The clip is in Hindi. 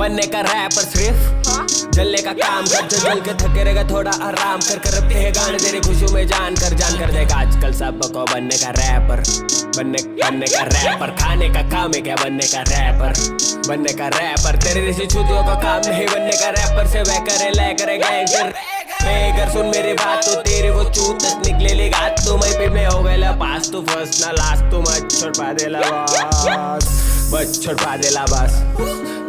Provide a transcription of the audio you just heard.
बनने का रैपर सिर्फ जलने का काम कर, जो जल के थके रहेगा थोड़ा आराम कर। करते हैं गाने तेरी खुशियों में जान कर देगा आजकल सबको बनने का रैपर। बनने का रैपर, खाने का काम है क्या बनने का रैपर। बनने का रैपर तेरे जैसी छुतियों का काम नहीं बनने का रैपर। से वह करे ले करे गैंगस्टर अगर सुन मेरी बात तो तेरे वो चूत निकले ले गात तो मैं पे में हो गया पास तू फर्स्ट ना लास्ट तू मत छोड़ पा देला बस, मत छोड़ पा देला बस।